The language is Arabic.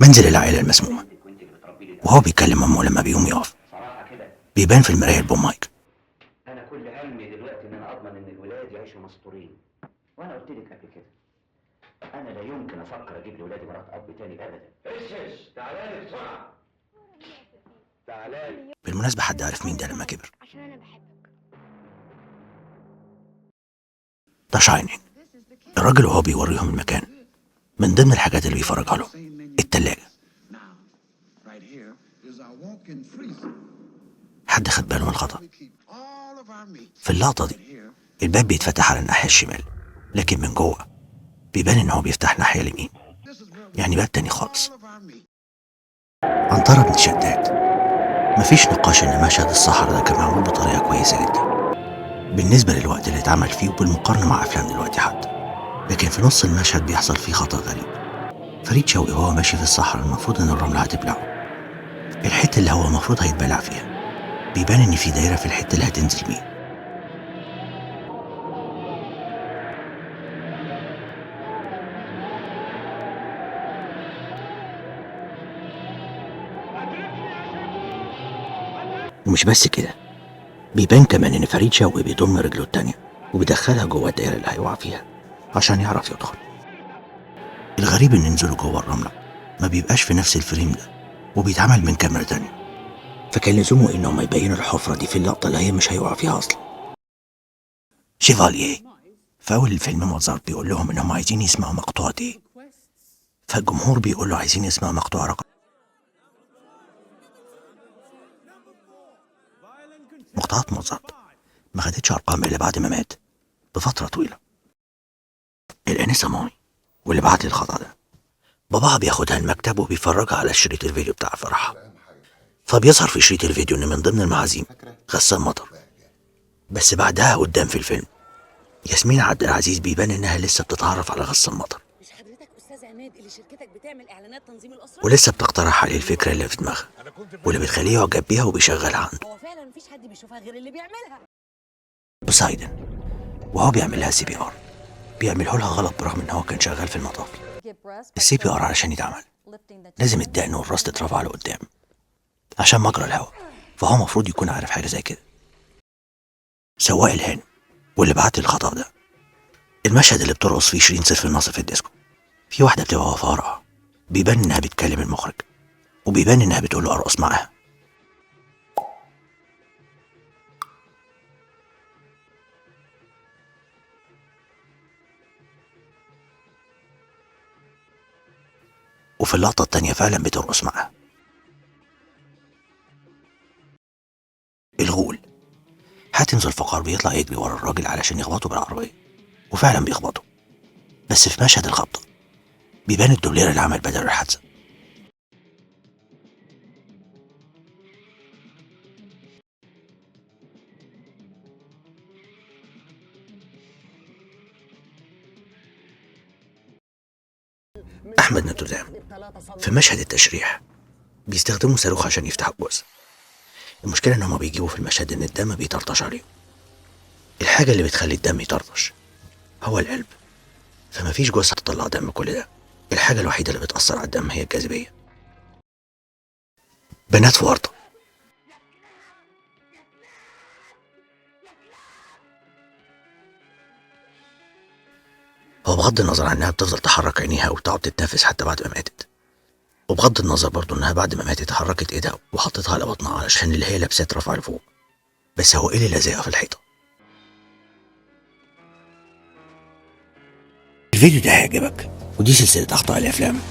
منزل العائلة المسمومة، وهو بيكلم أمه لما بيقوم يقف بيبان في المراية البوم مايك. انا كل همي دلوقتي ان انا اضمن ان الولاد يعيشوا مستورين، وانا قلت لك قبل كده انا لا يمكن افكر اجيب لولادي مرات اب تاني ابدا. ايش تعالى بسرعه، تعالى. بالمناسبة حد عارف مين ده لما كبر؟ عشان انا بحبك. ده شاينينج. الراجل وهو بيوريهم المكان، من ضمن الحاجات اللي بيفرجها لهم التلاجة. حد خد باله من الخطأ؟ في اللقطة دي الباب بيتفتح على الناحية الشمال، لكن من جوه بيبان ان هو بيفتح الناحية اليمين، يعني باب تاني خالص. عنترة بنت شداد. مفيش نقاش ان مشهد الصحراء ده كان معمول بطريقة كويسة جدا بالنسبة للوقت اللي اتعمل فيه وبالمقارنة مع افلام دلوقتي حتى. لكن في نص المشهد بيحصل فيه خطأ غريب. فريد شوقي وهو ماشي في الصحراء المفروض ان الرملة هتبلعه، الحتة اللي هو المفروض هيتبلع فيها بيبان ان في دايرة في الحتة اللي هتنزل بيه. ومش بس كده، بيبان كمان ان فريد شوقي بيضم رجله التانية وبيدخلها جوه الدايرة اللي هيقع فيها عشان يعرف يدخل. الغريب ان نزوله جوه الرملة ما بيبقاش في نفس الفريم ده وبيتعمل من كاميرا تانية، فكان لزومه انهم يبينوا الحفرة دي في اللقطة اللي هي مش هيقع فيها اصلا. شيفاليه في اول الفيلم موزارت بيقول لهم انهم عايزين يسمعوا مقطوعة ايه، فالجمهور بيقول له عايزين يسمعوا مقطوعة رقم. مقطوعات موزارت ما خدتش ارقام الا بعد ما مات بفترة طويلة. الانسة ماي واللي بعت لي الخطأ ده باباها بياخدها المكتب وبيفرجها على شريط الفيديو بتاع فرحها، فبيظهر في شريط الفيديو ان من ضمن المعازيم غسان مطر. بس بعدها قدام في الفيلم ياسمين عبد العزيز بيبان انها لسه بتتعرف على غسان مطر، مش حضرتك استاذ عماد اللي شركتك بتعمل اعلانات تنظيم الاسره؟ ولسه بتقترح عليه الفكرة اللي في دماغها واللي بتخليه يعجب بيها وبيشغلها عنده. هو فعلا مفيش حد بيشوفها غير اللي بيعملها. بوسايدن وهو بيعمل لها CPR بيعمله لها غلط برغم ان هو كان شغال في المطاف. الCPR علشان يتعمل لازم الدقن والراس تترفع لقدام عشان مجرى الهواء، فهو المفروض يكون عارف حاجة زي كده. سواق الهان واللي بعت لي الخطأ ده، المشهد اللي بترقص فيه شيرين سيف الناصر في الديسكو، في واحدة بتبقى واقفة وراها بيبان انها بتكلم المخرج وبيبان انها بتقول له ارقص معاها. وفي اللقطة التانية فعلا بترقص معاها. الغول حاتم ذو الفقار بيطلع يجري ورا الراجل علشان يخبطه بالعربية، وفعلا بيخبطه، بس في مشهد الخبطة بيبان الدولير اللي عمل بدل الحادثة. أحمد نوتردام في مشهد التشريح بيستخدموا صاروخ عشان يفتحوا الجثة. المشكلة إن هما بيجيبوا في المشهد إن الدم بيطرطش عليهم. الحاجة اللي بتخلي الدم يطرطش هو القلب، فمفيش جثة تطلع دم كل ده. الحاجة الوحيدة اللي بتأثر على الدم هي الجاذبية. بنات في ورطة. هو بغض النظر عن انها بتفضل تحرك عينيها وتقعد تتنفس حتى بعد ما ماتت، وبغض النظر برضو انها بعد ما ماتت حركت ايدها وحطتها على بطنها علشان اللي هي لابساه اترفع لفوق، بس هو ايه اللي لازقها في الحيطة؟ الفيديو ده هيعجبك، ودي سلسلة أخطاء الأفلام.